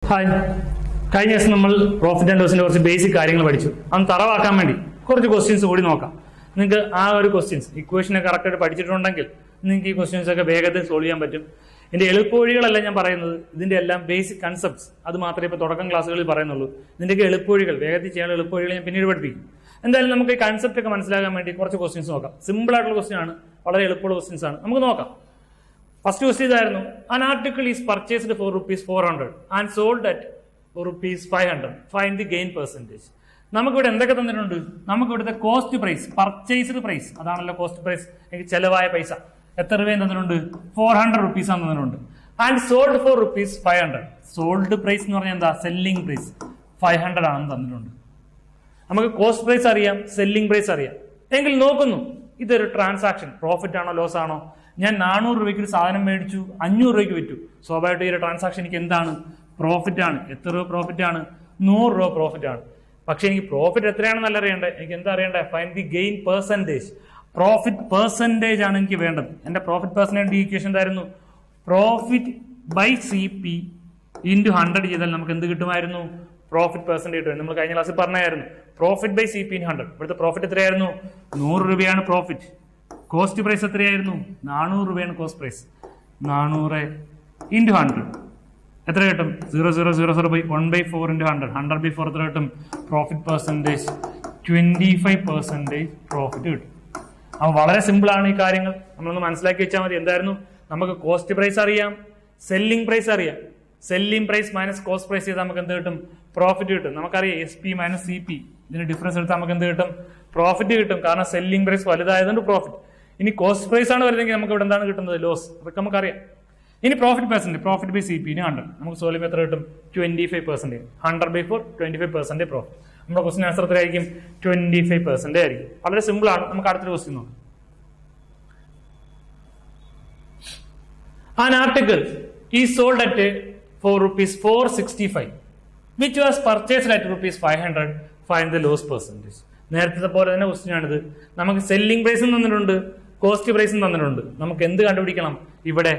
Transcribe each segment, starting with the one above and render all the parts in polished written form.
Hi, കഴിഞ്ഞ ദിവസം നമ്മൾ പ്രോഫിറ്റ് ആൻഡ് ലോസിന്റെ കുറച്ച് ബേസിക് കാര്യങ്ങൾ പഠിച്ചു. അന്ന് തറവാക്കാൻ വേണ്ടി കുറച്ച് ക്വസ്റ്റ്യൻസ് കൂടി നോക്കാം. നിങ്ങൾക്ക് ആ ഒരു ക്വസ്റ്റ്യൻസ് ഇക്വേഷനെ കറക്റ്റായിട്ട് പഠിച്ചിട്ടുണ്ടെങ്കിൽ നിങ്ങൾക്ക് ഈ ക്വസ്റ്റ്യൻസ് ഒക്കെ വേഗത്തിൽ സോൾവ് ചെയ്യാൻ പറ്റും. ഇതിന്റെ എളുപ്പവഴികളല്ല ഞാൻ പറയുന്നത്, ഇതിന്റെ എല്ലാം ബേസിക് കൺസെപ്റ്റ്സ് അത് മാത്രമേ ഇപ്പോൾ തുടക്കം ക്ലാസ്സുകളിൽ പറയുന്നുള്ളൂ. ഇതിന്റെയൊക്കെ എളുപ്പവഴികൾ, വേഗത്തിൽ ചെയ്യാനുള്ള എളുപ്പവഴികൾ ഞാൻ പിന്നീട് പഠിപ്പിക്കും. എന്തായാലും നമുക്ക് ഈ കൺസെപ്റ്റ് ഒക്കെ മനസ്സിലാക്കാൻ വേണ്ടി കുറച്ച് ക്വസ്റ്റ്യൻസ് നോക്കാം. സിമ്പിൾ ആയിട്ടുള്ള ക്വസ്റ്റ്യൻ ആണ്, വളരെ എളുപ്പമുള്ള ക്വസ്റ്റ്യൻസ് ആണ്. നമുക്ക് നോക്കാം. ഫസ്റ്റ് ക്വസ്റ്റ്യൻ ഇതായിരുന്നു: an article is purchased for ₹400 and sold at ₹500. Find the gain percentage. നമുക്കിവിടെ എന്തൊക്കെ തന്നിട്ടുണ്ട്? നമുക്ക് ഇവിടുത്തെ കോസ്റ്റ് പ്രൈസ്, പർച്ചേസ്ഡ് പ്രൈസ്, അതാണല്ലോ കോസ്റ്റ് പ്രൈസ്, എനിക്ക് ചെലവായ പൈസ എത്ര രൂപയും തന്നിട്ടുണ്ട്? ₹400 ആണ് തന്നിട്ടുണ്ട്. And sold for ₹500. Sold price എന്ന് പറഞ്ഞാൽ എന്താ? സെല്ലിംഗ് പ്രൈസ് 500 ആണെന്ന് തന്നിട്ടുണ്ട്. നമുക്ക് കോസ്റ്റ് പ്രൈസ് അറിയാം, സെല്ലിംഗ് പ്രൈസ് അറിയാം. എങ്കിൽ നോക്കുന്നു, ഇതൊരു ട്രാൻസാക്ഷൻ പ്രോഫിറ്റ് ആണോ ലോസ് ആണോ? ഞാൻ 400 രൂപയ്ക്ക് ഒരു സാധനം മേടിച്ചു, 500 രൂപയ്ക്ക് വിറ്റു. സ്വാഭാവികമായിട്ട് ഈ ഒരു ട്രാൻസാക്ഷൻ എനിക്ക് എന്താണ്? പ്രോഫിറ്റ് ആണ്. എത്ര രൂപ പ്രോഫിറ്റ് ആണ്? 100 രൂപ പ്രോഫിറ്റ് ആണ്. പക്ഷെ എനിക്ക് പ്രോഫിറ്റ് എത്രയാണെന്നല്ല അറിയണ്ടേ, എനിക്ക് എന്താ അറിയണ്ടേ? Find the gain percentage. Profit percentage ആണ് എനിക്ക് വേണ്ടത്. എന്റെ പ്രോഫിറ്റ് പെർസെന്റേജ് ഇക്വേഷൻ എന്തായിരുന്നു? പ്രോഫിറ്റ് ബൈ CP ഇൻറ്റു 100 ചെയ്താൽ നമുക്ക് എന്ത് കിട്ടുമായിരുന്നു? പ്രോഫിറ്റ് പെർസെന്റേജ് കിട്ടും. നമ്മൾ കഴിഞ്ഞ ക്ലാസ്സിൽ പറഞ്ഞായിരുന്നു പ്രോഫിറ്റ് ബൈ CP ഇൻ 100. ഇവിടുത്തെ പ്രോഫിറ്റ് എത്രയായിരുന്നു? 100 രൂപയാണ് പ്രോഫിറ്റ്. കോസ്റ്റ് പ്രൈസ് എത്രയായിരുന്നു? 400 രൂപയാണ് കോസ്റ്റ് പ്രൈസ്. 400 ഇൻറ്റു 100 എത്ര കിട്ടും? 0.1/4 ഇൻറ്റു 100. 100/4 എത്ര കിട്ടും? പ്രോഫിറ്റ് പെർസെൻറ്റേജ് 25% പ്രോഫിറ്റ് കിട്ടും. അപ്പോൾ വളരെ സിമ്പിൾ ആണ് ഈ കാര്യങ്ങൾ, നമ്മളൊന്ന് മനസ്സിലാക്കി വെച്ചാൽ മതി. എന്തായിരുന്നു? നമുക്ക് കോസ്റ്റ് പ്രൈസ് അറിയാം, സെല്ലിംഗ് പ്രൈസ് അറിയാം. Selling price minus cost price ചെയ്താൽ നമുക്ക് എന്ത് കിട്ടും? പ്രോഫിറ്റ് കിട്ടും. നമുക്കറിയാം SP മൈനസ് CP, ഇതിന് ഡിഫറൻസ് എടുത്താൽ നമുക്ക് എന്ത് കിട്ടും? പ്രോഫിറ്റ് കിട്ടും. കാരണം സെല്ലിംഗ് പ്രൈസ് വലുതായതുകൊണ്ട് പ്രോഫിറ്റ്. ഇനി കോസ്റ്റ് പ്രൈസ് ആണ് വരുന്നതെങ്കിൽ നമുക്ക് ഇവിടെ എന്താണ് കിട്ടുന്നത്? ലോസ്. അതൊക്കെ നമുക്കറിയാം. ഇനി profit percent, profit by CP 100. നമുക്ക് സോൾവ് എത്ര കിട്ടും? 25%. 100/4 25% പ്രോഫിറ്റ്. നമ്മുടെ ക്വസ്റ്റ്യൻ ആൻസർ എത്രയായിരിക്കും? 25% ആയിരിക്കും. വളരെ സിമ്പിൾ ആണ്. നമുക്ക് അടുത്തൊരു ക്വസ്റ്റ്യൻ നോക്കാം. An article is sold at for ₹465 which was purchased at ₹500. Find the loss percentage. നേരത്തെ പോലെ തന്നെ ക്വസ്റ്റ്യൻ ആണിത്. നമുക്ക് സെല്ലിംഗ് പ്രൈസും തന്നിട്ടുണ്ട്, കോസ്റ്റ് പ്രൈസും തന്നിട്ടുണ്ട്. നമുക്ക് എന്ത് കണ്ടുപിടിക്കണം? ഇവിടെ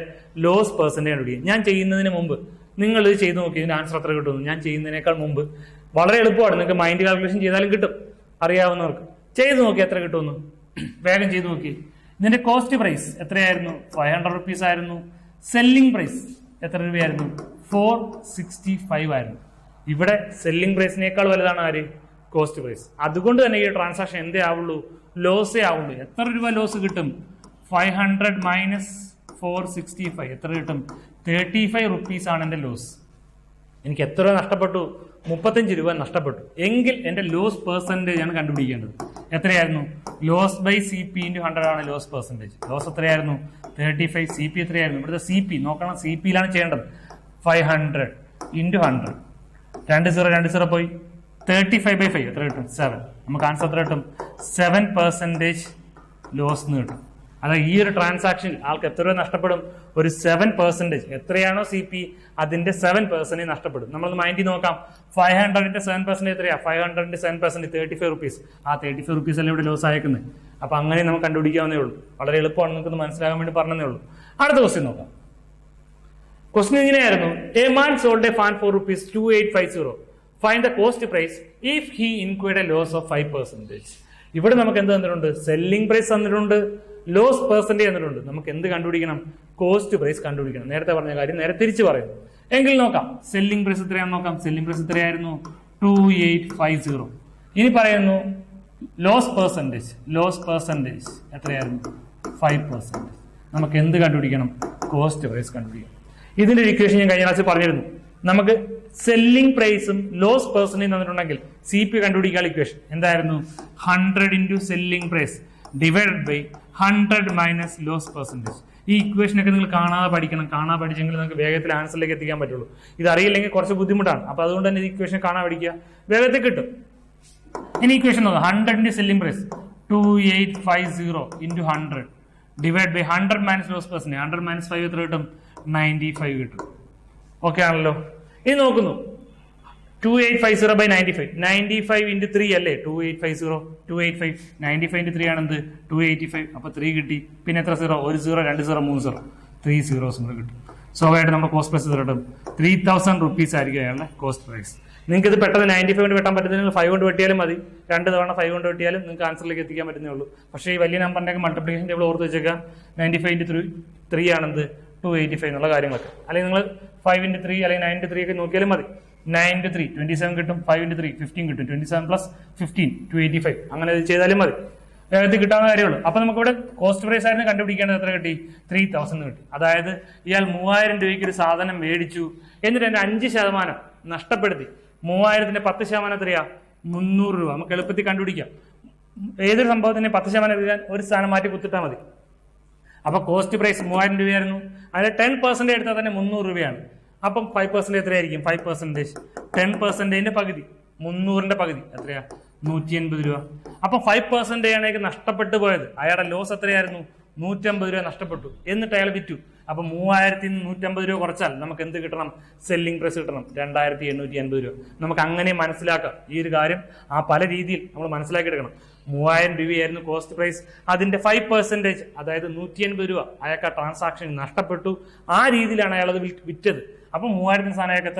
ലോസ് പെർസെന്റേജ് കണ്ടുപിടിക്കും. ഞാൻ ചെയ്യുന്നതിന് മുമ്പ് നിങ്ങൾ ഇത് ചെയ്ത് നോക്കി, ഇതിന്റെ ആൻസർ എത്ര കിട്ടുന്നു? ഞാൻ ചെയ്യുന്നതിനേക്കാൾ മുമ്പ് വളരെ എളുപ്പമാണ്. നിങ്ങൾക്ക് മൈൻഡ് കാൽക്കുലേഷൻ ചെയ്താലും കിട്ടും, അറിയാവുന്നവർക്ക്. ചെയ്ത് നോക്കി എത്ര കിട്ടുമെന്ന് വേഗം ചെയ്ത് നോക്കി. ഇതിന്റെ കോസ്റ്റ് പ്രൈസ് എത്രയായിരുന്നു? ₹500 ആയിരുന്നു. സെല്ലിംഗ് പ്രൈസ് എത്ര രൂപയായിരുന്നു? 465 ആയിരുന്നു. ഇവിടെ സെല്ലിംഗ് പ്രൈസിനേക്കാൾ വലുതാണ് ആര്? Cost price. അതുകൊണ്ട് തന്നെ ഈ ട്രാൻസാക്ഷൻ എന്തേ ആവുള്ളൂ? ലോസേ ആവുള്ളൂ. എത്ര രൂപ ലോസ് കിട്ടും? 500 മൈനസ് 465 എത്ര കിട്ടും? ₹35 ആണ് എന്റെ ലോസ്. എനിക്ക് എത്ര രൂപ നഷ്ടപ്പെട്ടു? 35 രൂപ നഷ്ടപ്പെട്ടു. എങ്കിൽ എന്റെ ലോസ് പെർസെന്റേജ് ആണ് കണ്ടുപിടിക്കേണ്ടത്. എത്രയായിരുന്നു? ലോസ് ബൈ CP ഇൻറ്റു 100 ആണ് ലോസ് പെർസെന്റേജ്. ലോസ് എത്രയായിരുന്നു? 35. CP എത്രയായിരുന്നു? ഇവിടുത്തെ CP നോക്കണം, CPയിലാണ് ചെയ്യേണ്ടത്. 500 ഇൻറ്റു 100. 2 പോയി. 35/5 എത്ര കിട്ടും? 7. നമുക്ക് ആൻസർ എത്ര കിട്ടും? 7% ലോസ് എന്ന് കിട്ടും. അതായത് ഈ ഒരു ട്രാൻസാക്ഷനിൽ ആൾക്ക് എത്ര രൂപ നഷ്ടപ്പെടും? ഒരു 7%. എത്രയാണോ CP അതിന്റെ 7% നഷ്ടപ്പെടും. നമ്മൾ മൈൻഡിൽ നോക്കാം. 500ന്റെ 7% എത്രയാ? 500ന്റെ 7% ₹35. ആ ₹35 അല്ലേ ഇവിടെ ലോസ് അയക്കുന്നത്. അപ്പൊ അങ്ങനെ നമുക്ക് കണ്ടുപിടിക്കാവുന്നേ ഉള്ളൂ. വളരെ എളുപ്പമാണ്, നിങ്ങൾക്ക് മനസ്സിലാകാൻ വേണ്ടി പറഞ്ഞതേ ഉള്ളൂ. അടുത്ത ക്വസ്റ്റ്യൻ നോക്കാം. ക്വസ്റ്റ്യൻ ഇങ്ങനെയായിരുന്നു: a man sold a fan for ₹2850. Find the cost price if he inquired a loss of 5%. ഇവിടെ നമുക്ക് എന്ത് തന്നിട്ടുണ്ട്? സെല്ലിംഗ് പ്രൈസ് തന്നിട്ടുണ്ട്, ലോസ് പെർസെന്റേജ് തന്നിട്ടുണ്ട്. നമുക്ക് എന്ത് കണ്ടുപിടിക്കണം? കോസ്റ്റ് പ്രൈസ് കണ്ടുപിടിക്കണം. നേരത്തെ പറഞ്ഞ കാര്യം നേരെ തിരിച്ചു പറയും. എങ്കിൽ നോക്കാം, സെല്ലിംഗ് പ്രൈസ് എത്രയാണെന്ന് നോക്കാം. സെല്ലിംഗ് പ്രൈസ് എത്രയായിരുന്നു? 2850. ഇനി പറയുന്നു ലോസ് പെർസെന്റേജ്. ലോസ് പെർസെന്റേജ് എത്രയായിരുന്നു? 5%. നമുക്ക് എന്ത് കണ്ടുപിടിക്കണം? കോസ്റ്റ് പ്രൈസ് കണ്ടുപിടിക്കണം. ഇതിന്റെ ഇക്വേഷൻ ഞാൻ കഴിഞ്ഞ ക്ലാസ്സിൽ പറഞ്ഞിരുന്നു. നമുക്ക് സെല്ലിംഗ് പ്രൈസും ലോസ് പെർസെന്റേജ് തന്നിട്ടുണ്ടെങ്കിൽ CP കണ്ടുപിടിക്കാനുള്ള ഇക്വേഷൻ എന്തായിരുന്നു? 100 into selling price divided by 100 minus loss percentage. ഈ ഇക്വേഷനൊക്കെ നിങ്ങൾ കാണാതെ പഠിക്കണം. കാണാതെ പഠിച്ചെങ്കിൽ നിങ്ങൾക്ക് വേഗത്തിൽ ആൻസറിലേക്ക് എത്തിക്കാൻ പറ്റുള്ളൂ. ഇത് അറിയില്ലെങ്കിൽ കുറച്ച് ബുദ്ധിമുട്ടാണ്. അപ്പൊ അതുകൊണ്ട് തന്നെ ഈ ഇക്വേഷൻ കാണാൻ പഠിക്കുക, വേഗത്തിൽ കിട്ടും. ഇനി ഇക്വേഷൻ നോക്കാം. 100 selling price 2850 into 100 divide by 100 minus loss percentage. 100 minus 5 എത്ര കിട്ടും? 95 കിട്ടും. ഓക്കെ ആണല്ലോ. ഇനി നോക്കുന്നു, 2850/95. 95 ഇൻറ്റു 3 അല്ലേ? 2850. 285. 95 ഇൻറ്റു 3 ആണെന്ത്? 285. അപ്പൊ 3 കിട്ടി. പിന്നെ എത്ര 0? 1 0, 2 0, 3 0. 3 zeros കിട്ടും. സ്വാഭാവികമായിട്ട് നമ്മുടെ കോസ്റ്റ് പ്രൈസ് കിട്ടും 3000 rupees ആയിരിക്കും അയാളുടെ കോസ്റ്റ് പ്രൈസ്. നിങ്ങൾക്ക് ഇത് പെട്ടെന്ന് 95 കൊണ്ട് വെട്ടാൻ പറ്റുന്ന 5 കൊണ്ട് വെട്ടിയാലും മതി. 2 തവണ 5 കൊണ്ട് വെട്ടിയാലും നിങ്ങൾക്ക് ആൻസറിലേക്ക് എത്തിക്കാൻ പറ്റുന്നേ ഉള്ളൂ. പക്ഷേ ഈ വലിയ നമ്പറിന്റെ മൾട്ടിപ്ലിക്കേഷൻ ടേബിൾ ഓർത്ത് വെച്ചേക്കാം. 95 into 3 ആണെന്ത് 285 എന്നുള്ള കാര്യങ്ങളൊക്കെ. അല്ലെങ്കിൽ നിങ്ങൾ 5 into 3 അല്ലെങ്കിൽ 9 into 3 ഒക്കെ നോക്കിയാലും മതി. 9 into 3 27 കിട്ടും, 5 into 3 15 കിട്ടും, 27 plus 15 285 അങ്ങനെ ചെയ്താലും മതി. ഇത് കിട്ടാവുന്ന കാര്യമുള്ളൂ. അപ്പൊ നമുക്കിവിടെ കോസ്റ്റ് പ്രൈസ് ആയിരുന്നു കണ്ടുപിടിക്കേണ്ടത്. എത്ര കിട്ടി? 3000 കിട്ടി. അതായത് ഇയാൾ 3000 രൂപയ്ക്ക് ഒരു സാധനം മേടിച്ചു, എന്നിട്ട് അതിന്റെ 5% നഷ്ടപ്പെടുത്തി. 3000ന്റെ 10% എത്രയാ? 300 രൂപ. നമുക്ക് എളുപ്പത്തിൽ കണ്ടുപിടിക്കാം. ഏതൊരു സംഭവത്തിന് 10% എടുക്കാൻ ഒരു സ്ഥാനം മാറ്റി കുത്തിട്ടാൽ മതി. അപ്പൊ കോസ്റ്റ് പ്രൈസ് 3000 രൂപയായിരുന്നു. അതിന് 10% എടുത്താൽ തന്നെ 300 രൂപയാണ്. അപ്പം 5% എത്രയായിരിക്കും? 5% 10%ന്റെ പകുതി 300ന്റെ പകുതി എത്രയാ? 180 രൂപ. അപ്പൊ 5% ആണ് നഷ്ടപ്പെട്ടു പോയത്. അയാളുടെ ലോസ് എത്രയായിരുന്നു? 150 രൂപ നഷ്ടപ്പെട്ടു. എന്നിട്ട് അയാൾ വിറ്റു. അപ്പൊ 3000ൽ നിന്ന് 150 രൂപ കുറച്ചാൽ നമുക്ക് എന്ത് കിട്ടണം? സെല്ലിംഗ് പ്രൈസ് കിട്ടണം 2880 രൂപ. നമുക്ക് അങ്ങനെ മനസ്സിലാക്കാം. ഈ ഒരു കാര്യം പല രീതിയിൽ നമ്മൾ മനസ്സിലാക്കി എടുക്കണം. 3000 രൂപയായിരുന്നു കോസ്റ്റ് പ്രൈസ്. അതിന്റെ 5% അതായത് 180 രൂപ അയാൾക്ക് ആ ട്രാൻസാക്ഷൻ നഷ്ടപ്പെട്ടു. ആ രീതിയിലാണ് അയാൾ അത് വിറ്റത്. അപ്പൊ 3000 സാധനം അയാൾക്ക്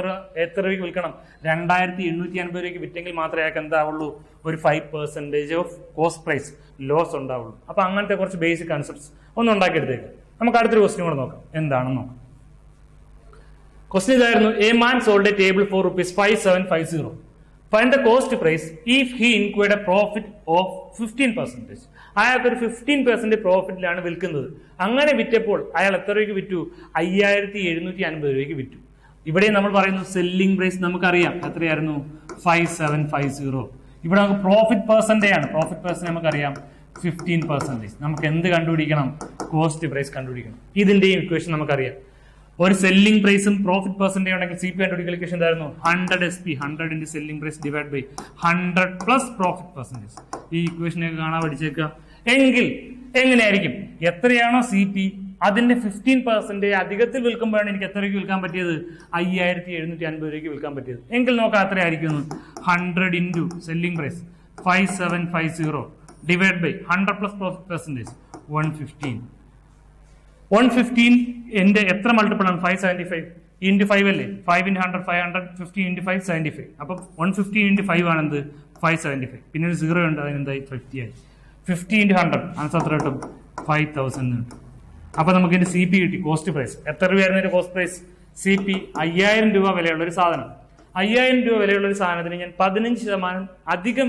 എത്ര രൂപയ്ക്ക് വിൽക്കണം? 2880 രൂപയ്ക്ക് വിറ്റെങ്കിൽ മാത്രമേ അയാൾക്ക് എന്താവുള്ളൂ? ഒരു 5% ഓഫ് കോസ്റ്റ് പ്രൈസ് ലോസ് ഉണ്ടാവുള്ളൂ. അപ്പൊ അങ്ങനത്തെ കുറച്ച് ബേസിക് കൺസെപ്റ്റ്സ് ഒന്ന് ഉണ്ടാക്കിയെടുത്തേക്ക്. നമുക്ക് അടുത്തൊരു ക്വസ്റ്റ്യൻ കൂടെ നോക്കാം. എന്താണെന്ന് നോക്കാം. ക്വസ്റ്റ്യൻ ഇതായിരുന്നു: a man sold a table for ₹5750. Find the cost price if he inquired a profit of 15%. അയാൾക്ക് ഒരു 15% പ്രോഫിറ്റിലാണ് വിൽക്കുന്നത്. അങ്ങനെ വിറ്റപ്പോൾ അയാൾ എത്ര രൂപയ്ക്ക് വിറ്റു? 5750 രൂപയ്ക്ക് വിറ്റു. ഇവിടെ നമ്മൾ പറയുന്നു സെല്ലിംഗ് പ്രൈസ് നമുക്കറിയാം എത്രയായിരുന്നു? 5750. ഇവിടെ നമുക്ക് പ്രോഫിറ്റ് പെർസെന്റേജ് ആണ്. പ്രോഫിറ്റ് പെർസെന്റേജ് നമുക്കറിയാം 15%. നമുക്ക് എന്ത് കണ്ടുപിടിക്കണം? കോസ്റ്റ് പ്രൈസ് കണ്ടുപിടിക്കണം. ഇതിന്റെയും ഇക്വേഷൻ നമുക്കറിയാം. ഒരു സെല്ലിംഗ് പ്രൈസും പ്രോഫിറ്റ് പെർസെന്റേജ് ഉണ്ടെങ്കിൽ സി പി കണ്ടുപിടിക്കുന്ന ഇക്വേഷൻ എന്തായിരുന്നു? 100 SP 100 into selling price divide by 100 plus profit percentage. ഈ ഇക്വേഷനൊക്കെ കാണാൻ പഠിച്ചേക്കുക. എങ്കിൽ എങ്ങനെയായിരിക്കും? എത്രയാണോ സി പി അതിന്റെ 15% അധികത്തിൽ വിൽക്കുമ്പോഴാണ് എനിക്ക് എത്ര രൂപയ്ക്ക് വിൽക്കാൻ പറ്റിയത്? 5750 രൂപയ്ക്ക് വിൽക്കാൻ പറ്റിയത്. എങ്കിൽ നോക്കാം എത്രയായിരിക്കും? 100 into selling price 5750 divide by 100 plus profit percentage 115. 115 എന്റെ എത്ര മൾട്ടിപ്പിൾ ആണ്? 575 into 5 അല്ലേ? 5 into 100 500, 15 into 5 75. അപ്പൊ 115 into 5 ആണെന്ത്? 575. പിന്നെ ഒരു 0 ഉണ്ട്, അതിനെന്തായി? 50 ആയി. 50 into 100 ആൻസർ എത്ര കിട്ടും? 5000 കിട്ടും. അപ്പൊ നമുക്ക് ഇതിന്റെ സി പി കിട്ടി. കോസ്റ്റ് പ്രൈസ് എത്ര രൂപയായിരുന്നു ഇതിന്റെ കോസ്റ്റ് പ്രൈസ്? സി പി 5000 രൂപ വിലയുള്ള ഒരു സാധനം. 5000 രൂപ വിലയുള്ള ഒരു സാധനത്തിന് ഞാൻ 15% അധികം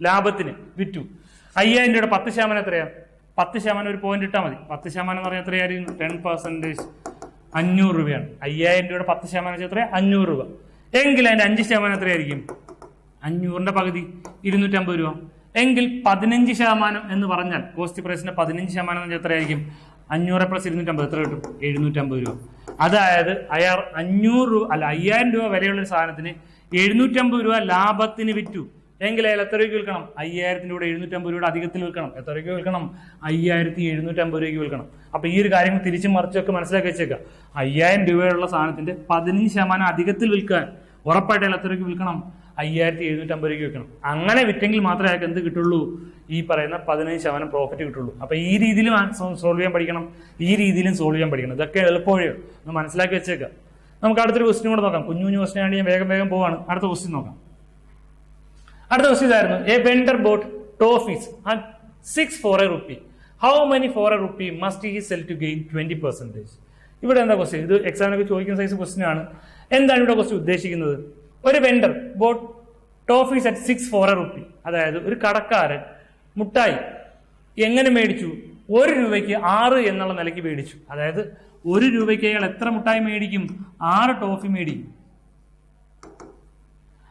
ലാഭത്തിന് വിറ്റു. 5000 രൂപയുടെ 10% എത്രയാ? 10% ഒരു പോയിന്റ് ഇട്ടാൽ മതി. 10% എന്ന് പറഞ്ഞാൽ എത്രയായിരുന്നു? 10% 500 രൂപയാണ്. 5000 രൂപയുടെ 10% എത്രയാ? 500 രൂപ. എങ്കിൽ അതിന്റെ 5% എത്രയായിരിക്കും? 500ന്റെ പകുതി 250 രൂപ. എങ്കിൽ 15% എന്ന് പറഞ്ഞാൽ കോസ്റ്റ് പ്രൈസിന്റെ 15% എന്ന് എത്രയായിരിക്കും? 500 പ്ലസ് 250 എത്ര കിട്ടും? 750 രൂപ. അതായത് അയാൾ 5000 രൂപ വിലയുള്ള ഒരു സാധനത്തിന് 750 രൂപ ലാഭത്തിന് വിറ്റു. എങ്കിൽ അയാൾ എത്ര രൂപയ്ക്ക് വിൽക്കണം? 5000 രൂപയുടെ 750 രൂപയുടെ അധികത്തിൽ വിൽക്കണം. എത്ര രൂപയ്ക്ക് വിൽക്കണം? 5750 രൂപയ്ക്ക് വിൽക്കണം. അപ്പൊ ഈ ഒരു കാര്യം തിരിച്ചും മറിച്ചൊക്കെ മനസ്സിലാക്കി വെച്ചേക്കാം. 5000 രൂപയുള്ള സാധനത്തിന്റെ 15% അധികത്തിൽ വിൽക്കാൻ ഉറപ്പായിട്ട് അയാൾ എത്ര രൂപയ്ക്ക് വിൽക്കണം? 5750 രൂപയ്ക്ക് വിൽക്കണം. അങ്ങനെ വിറ്റെങ്കിൽ മാത്രമേ അയാൾക്ക് എന്ത് കിട്ടുള്ളൂ? ഈ പറയുന്ന 15% പ്രോഫിറ്റ് കിട്ടുള്ളൂ. അപ്പൊ ഈ രീതിയിലും സോൾവ് ചെയ്യാൻ പഠിക്കണം, ഈ രീതിയിലും സോൾവ് ചെയ്യാൻ പഠിക്കണം. ഇതൊക്കെ എളുപ്പവഴിയോ ഒന്ന് മനസ്സിലാക്കി വെച്ചേക്കാം. നമുക്ക് അടുത്തൊരു ക്വസ്റ്റ്യൻ കൂടെ നോക്കാം. കുഞ്ഞു കുഞ്ഞു ക്വസ്റ്റ്യൻ ആണെങ്കിൽ ഞാൻ വേഗം പോവാണ്. അടുത്ത ക്വസ്റ്റ്യൻ നോക്കാം. അടുത്ത ക്വസ്റ്റ്യൻ ഇതായിരുന്നു: A vendor boat toffees at 6 for a rupee. How many for a rupee must he sell to gain 20%? ഇവിടെ എന്താ ക്വസ്റ്റ്യൻ? ഇത് എക്സാമിനൊക്കെ ചോദിക്കുന്ന സൈസ് ക്വസ്റ്റ്യൻ ആണ്. എന്താണ് ഇവിടെ ക്വസ്റ്റ്യൻ ഉദ്ദേശിക്കുന്നത്? ഒരു vendor boat toffees at 6 for a rupee. അതായത് ഒരു കടക്കാരൻ മുട്ടായി എങ്ങനെ മേടിച്ചു? 1 രൂപയ്ക്ക് 6 എന്നുള്ള നിലയ്ക്ക് മേടിച്ചു. അതായത് 1 രൂപയ്ക്ക് അയാൾ എത്ര മുട്ടായി മേടിക്കും? 6 ടോഫി മേടിക്കും.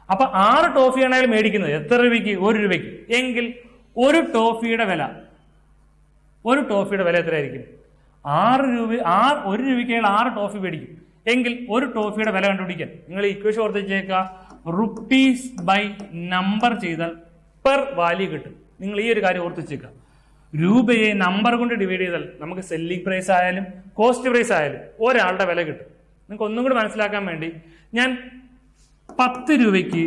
അപ്പൊ 6 ടോഫിയാണ് അയാൾ മേടിക്കുന്നത്. എത്ര രൂപയ്ക്ക്? 1 രൂപയ്ക്ക്. എങ്കിൽ ഒരു ടോഫിയുടെ വില എത്രയായിരിക്കും? 6 രൂപ. 1 രൂപയ്ക്ക് അയാൾ 6 ടോഫി മേടിക്കും. എങ്കിൽ ഒരു ടോഫിയുടെ വില കണ്ടുപിടിക്കാൻ നിങ്ങൾ ഇക്വേഷൻ ഓർത്തിച്ചേക്കുക. റുപ്പീസ് ബൈ നമ്പർ ചെയ്താൽ പെർ വാല്യൂ കിട്ടും. നിങ്ങൾ ഈ ഒരു കാര്യം ഓർത്തിച്ചേക്കുക. രൂപയെ നമ്പർ കൊണ്ട് ഡിവൈഡ് ചെയ്താൽ നമുക്ക് സെല്ലിംഗ് പ്രൈസ് ആയാലും കോസ്റ്റ് പ്രൈസ് ആയാലും ഒരാളുടെ വില കിട്ടും. നിങ്ങൾക്ക് ഒന്നും കൂടി മനസ്സിലാക്കാൻ വേണ്ടി ഞാൻ 10 രൂപയ്ക്ക്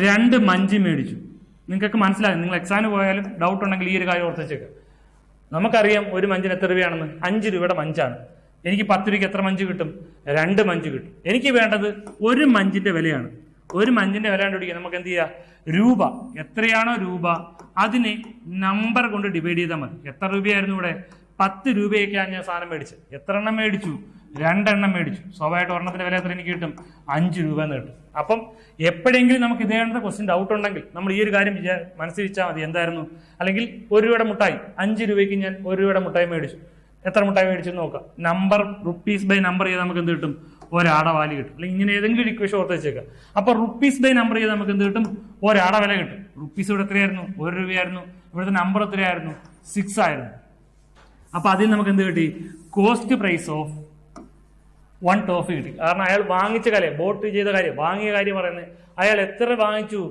2 മഞ്ച് മേടിച്ചു. നിങ്ങൾക്ക് മനസ്സിലാകും. നിങ്ങൾ എക്സാമിന് പോയാലും ഡൗട്ട് ഉണ്ടെങ്കിൽ ഈ ഒരു കാര്യം ഓർത്ത് വെച്ചേക്കുക. നമുക്കറിയാം ഒരു മഞ്ചിന് എത്ര രൂപയാണെന്ന്. 5 രൂപയുടെ മഞ്ചാണ്. എനിക്ക് 10 രൂപയ്ക്ക് എത്ര മഞ്ച് കിട്ടും? 2 മഞ്ച് കിട്ടും. എനിക്ക് വേണ്ടത് ഒരു മഞ്ചിന്റെ വിലയാണ്. ഒരു മഞ്ചിന്റെ വില കണ്ടുപിടിക്കാൻ നമുക്ക് എന്ത് ചെയ്യാം? രൂപ, എത്രയാണോ രൂപ അതിനെ നമ്പർ കൊണ്ട് ഡിവൈഡ് ചെയ്താൽ മതി. എത്ര രൂപയായിരുന്നു ഇവിടെ? 10 രൂപയൊക്കെയാണ് ഞാൻ സാധനം മേടിച്ചത്. എത്ര എണ്ണം മേടിച്ചു? 2 എണ്ണം മേടിച്ചു. സ്വാഭാവികമായിട്ട് ഒരെണ്ണത്തിന്റെ വില എത്ര എനിക്ക് കിട്ടും? 5 രൂപ എന്ന് കിട്ടും. അപ്പം എപ്പോഴെങ്കിലും നമുക്ക് ഇതേ ക്വസ്റ്റ്യൻ ഡൗട്ട് ഉണ്ടെങ്കിൽ നമ്മൾ ഈ ഒരു കാര്യം മനസ്സിൽ വെച്ചാൽ മതി. എന്തായിരുന്നു? അല്ലെങ്കിൽ 1 രൂപയുടെ മുട്ടായി, 5 രൂപയ്ക്ക് ഞാൻ 1 രൂപയുടെ മുട്ടായി മേടിച്ചു. എത്ര മുട്ടായി മേടിച്ചെന്ന് നോക്കാം. നമ്പർ റുപ്പീസ് ബൈ നമ്പർ ചെയ്ത് നമുക്ക് എന്ത് കിട്ടും? ഒരാട വാല്യൂ കിട്ടും. അല്ലെങ്കിൽ ഇങ്ങനെ ഏതെങ്കിലും ഒരു ഇക്വേഷൻ ഓർത്ത് വെച്ചേക്കാം. അപ്പൊ റുപ്പീസ് ബൈ നമ്പർ ചെയ്ത് നമുക്ക് എന്ത് കിട്ടും? ഒരാട വില കിട്ടും. റുപ്പീസ് ഇവിടെ എത്രയായിരുന്നു? 1 രൂപയായിരുന്നു. ഇവിടുത്തെ നമ്പർ എത്രയായിരുന്നു? 6 ആയിരുന്നു. അപ്പൊ അതിൽ നമുക്ക് എന്ത് കിട്ടി? കോസ്റ്റ് പ്രൈസ് ഓഫ് 1 ടോഫി കിട്ടി. കാരണം അയാൾ വാങ്ങിച്ച കാര്യം, ബോട്ട് ചെയ്ത കാര്യം, വാങ്ങിയ കാര്യം പറയുന്നത് അയാൾ എത്ര വാങ്ങിച്ചു?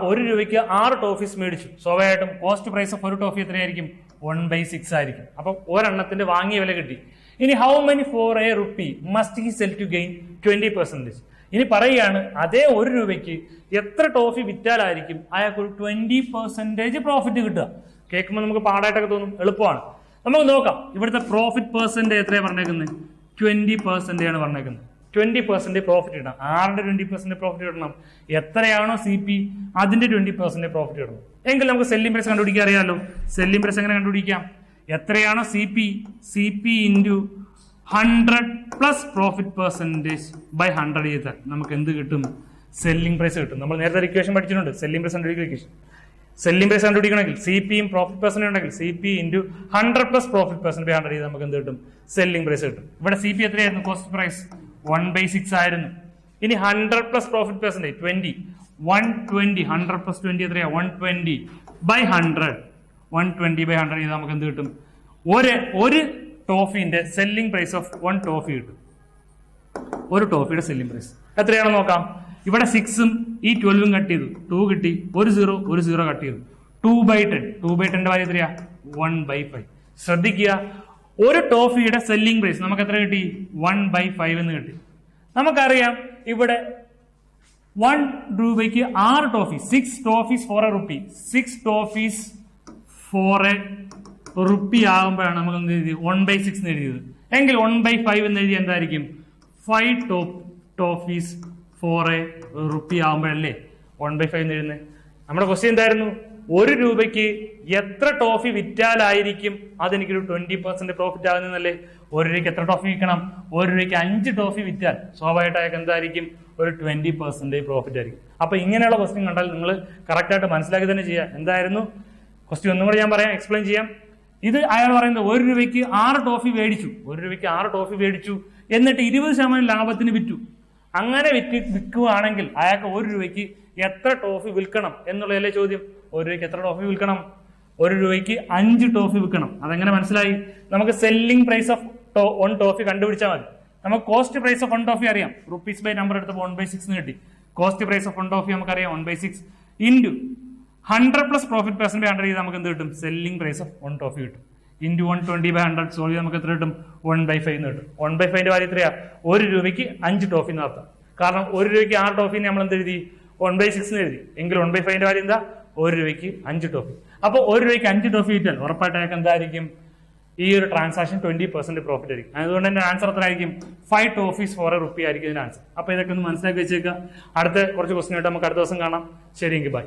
1 രൂപയ്ക്ക് 6 ടോഫീസ് മേടിച്ചു. സ്വാഭാവികമായിട്ടും കോസ്റ്റ് പ്രൈസ് ഓഫ് ഒരു ടോഫി എത്രയായിരിക്കും? 1/6 ആയിരിക്കും. അപ്പൊ ഒരെണ്ണത്തിന്റെ വാങ്ങിയ വില കിട്ടി. ഇനി how many for a rupee must he sell to gain 20%? ഇനി പറയുകയാണ് അതേ 1 രൂപയ്ക്ക് എത്ര ടോഫി വിറ്റാലായിരിക്കും അയാൾക്ക് ഒരു 20% പ്രോഫിറ്റ് കിട്ടുക? കേൾക്കുമ്പോൾ നമുക്ക് പാടായിട്ടൊക്കെ തോന്നും, എളുപ്പമാണ്. നമുക്ക് നോക്കാം. ഇവിടുത്തെ പ്രോഫിറ്റ് പെർസെന്റ് എത്രയാണ് പറഞ്ഞേക്കുന്നത്? 20% ആണ് പറഞ്ഞേക്കുന്നത്. 20% പ്രോഫിറ്റ് കിട്ടണം. ആരുടെ 20% പ്രോഫിറ്റ് കിട്ടണം? എത്രയാണോ CP അതിന്റെ 20% പ്രോഫിറ്റ് കിട്ടണം. എങ്കിൽ നമുക്ക് സെല്ലിംഗ് പ്രൈസ് കണ്ടുപിടിക്കാൻ അറിയാമല്ലോ. സെല്ലിംഗ് പ്രൈസ് എങ്ങനെ കണ്ടുപിടിക്കാം? എത്രയാണോ CP into 100 plus profit percentage by 100 ചെയ്താൽ നമുക്ക് എന്ത് കിട്ടും? സെല്ലിംഗ് പ്രൈസ് കിട്ടും. നമ്മൾ നേരത്തെ ഇക്വേഷൻ പഠിച്ചിട്ടുണ്ട്, സെല്ലിംഗ് പ്രൈസ് കണ്ടുപിടിക്കുന്ന ഇക്വേഷൻ. സെല്ലിംഗ് പ്രൈസ് കണ്ടുപിടിക്കണമെങ്കിൽ CPയും പ്രോഫിറ്റ് പെർസെന്റ് ഉണ്ടെങ്കിൽ CP into 100 plus profit percent by 100 ചെയ്താൽ നമുക്ക് എന്ത് കിട്ടും? സെല്ലിംഗ് പ്രൈസ് കിട്ടും. ഇവിടെ CP എത്രയായിരുന്നു? കോസ്റ്റ് പ്രൈസ് 1/6 ആയിരുന്നു. ഇനി 100 പ്ലസ് പ്രോഫിറ്റ് പെർസെന്റേജ് 20, 120. 100 പ്ലസ് 20 എത്രയാ? 120 ബൈ 100. 120 ബൈ 100 ചെയ്താൽ നമുക്ക് എന്ത് കിട്ടും? ഒരു ടോഫിന്റെ സെല്ലിംഗ് പ്രൈസ് ഓഫ് 1 ടോഫി കിട്ടും. ഒരു ടോഫിയുടെ സെല്ലിംഗ് പ്രൈസ് എത്രയാണെന്ന് നോക്കാം. ഇവിടെ 6ഉം ഈ 12ഉം കട്ട് ചെയ്തു, 2 കിട്ടി. ഒരു സീറോ കട്ട് ചെയ്തു. 2/10. 2/10 വാല്യൂ എത്രയാ? 1/5. ശ്രദ്ധിക്കുക, ഒരു ടോഫിയുടെ സെല്ലിംഗ് പ്രൈസ് നമുക്ക് എത്ര കിട്ടി? 1/5 എന്ന് കിട്ടി. നമുക്കറിയാം ഇവിടെ 1 രൂപയ്ക്ക് 6 toffee, 6 toffees for a rupee. 6 toffees for a rupee ആകുമ്പോഴാണ് നമുക്ക് എന്ത് എഴുതി? 1/6 എന്ന് എഴുതിയത്. എങ്കിൽ 1/5 എന്ന് എഴുതി എന്തായിരിക്കും? 5 ടോഫീസ് ഫോർ എ റുപ്പി ആകുമ്പോഴല്ലേ 1/5 എന്ന് എഴുതുന്നത്. നമ്മുടെ ക്വസ്റ്റ്യൻ എന്തായിരുന്നു? 1 രൂപയ്ക്ക് എത്ര ടോഫി വിറ്റാലായിരിക്കും അതെനിക്കൊരു 20% പ്രോഫിറ്റ് ആകുന്നതല്ലേ? 1 രൂപയ്ക്ക് എത്ര ടോഫി വിൽക്കണം? 1 രൂപയ്ക്ക് 5 ടോഫി വിറ്റാൽ സ്വാഭാവികമായിട്ട് അയാൾക്ക് എന്തായിരിക്കും? ഒരു 20% പ്രോഫിറ്റ് ആയിരിക്കും. അപ്പൊ ഇങ്ങനെയുള്ള ക്വസ്റ്റ്യൻ കണ്ടാൽ നിങ്ങൾ കറക്റ്റ് ആയിട്ട് മനസ്സിലാക്കി തന്നെ ചെയ്യുക. എന്തായിരുന്നു ക്വസ്റ്റ്യൻ? ഒന്നും കൂടെ ഞാൻ പറയാം, എക്സ്പ്ലെയിൻ ചെയ്യാം. ഇത് അയാൾ പറയുന്നത് 1 രൂപയ്ക്ക് 6 ടോഫി മേടിച്ചു. 1 രൂപയ്ക്ക് 6 ടോഫി മേടിച്ചു, എന്നിട്ട് 20% ലാഭത്തിന് വിറ്റു. അങ്ങനെ വിൽക്കുകയാണെങ്കിൽ അയാൾക്ക് 1 രൂപയ്ക്ക് എത്ര ടോഫി വിൽക്കണം എന്നുള്ളതല്ലേ ചോദ്യം. 1 രൂപയ്ക്ക് എത്ര ടോഫി വിൽക്കണം? 1 രൂപയ്ക്ക് 5 ടോഫി വിൽക്കണം. അതെങ്ങനെ മനസ്സിലായി? നമുക്ക് സെല്ലിംഗ് പ്രൈസ് ഓഫ് 1 ടോഫി കണ്ടുപിടിച്ചാൽ മതി. നമുക്ക് കോസ്റ്റ് പ്രൈസ് ഓഫ് 1 ടോഫി അറിയാം. റുപ്പീസ് ബൈ നമ്പർ എടുത്തപ്പോൾ 1/6 എന്ന് കിട്ടി. കോസ്റ്റ് പ്രൈസ് ഓഫ് 1 ടോഫി നമുക്കറിയാം 1/6 into 100 plus profit percent by 100 ചെയ്താൽ നമുക്ക് എന്ത് കിട്ടും? സെല്ലിംഗ് പ്രൈസ് ഓഫ് 1 ടോഫി കിട്ടും. ഇൻറ്റു 120 ബൈ 100 സോൾവ് ചെയ്ത് നമുക്ക് എത്ര കിട്ടും? 1/5 എന്ന് കിട്ടും. 1/5 വാല്യൂ എത്രയാ? 1 രൂപയ്ക്ക് 5 ടോഫി എന്ന് അർത്ഥം. കാരണം 1 രൂപയ്ക്ക് 6 ടോഫി നമ്മൾ എന്ത് എഴുതി? 1/6 എന്ന് എഴുതി. എങ്കിൽ 1/5 വാല്യൂ എന്താ? 1 രൂപയ്ക്ക് 5 ടോഫി. അപ്പോൾ 1 രൂപയ്ക്ക് 5 ടോഫി വിറ്റാൽ ഉറപ്പായിട്ട് അയാൾക്ക് എന്തായിരിക്കും? ഈ ഒരു ട്രാൻസാക്ഷൻ 20% പ്രോഫിറ്റ് ആയിരിക്കും. അതുകൊണ്ട് തന്നെ ആൻസർ എത്ര ആയിരിക്കും? 5 ടോഫീസ് ഫോർ എ റുപ്പി ആയിരിക്കും ഇതിന്റെ ആൻസർ. അപ്പൊ ഇതൊക്കെ ഒന്ന് മനസ്സിലാക്കി വെച്ചേക്കുക. അടുത്ത കുറച്ച് ക്വസ്റ്റ്യൻ ആയിട്ട് നമുക്ക് അടുത്ത ദിവസം കാണാം. ശരി, എങ്കിൽ ബൈ.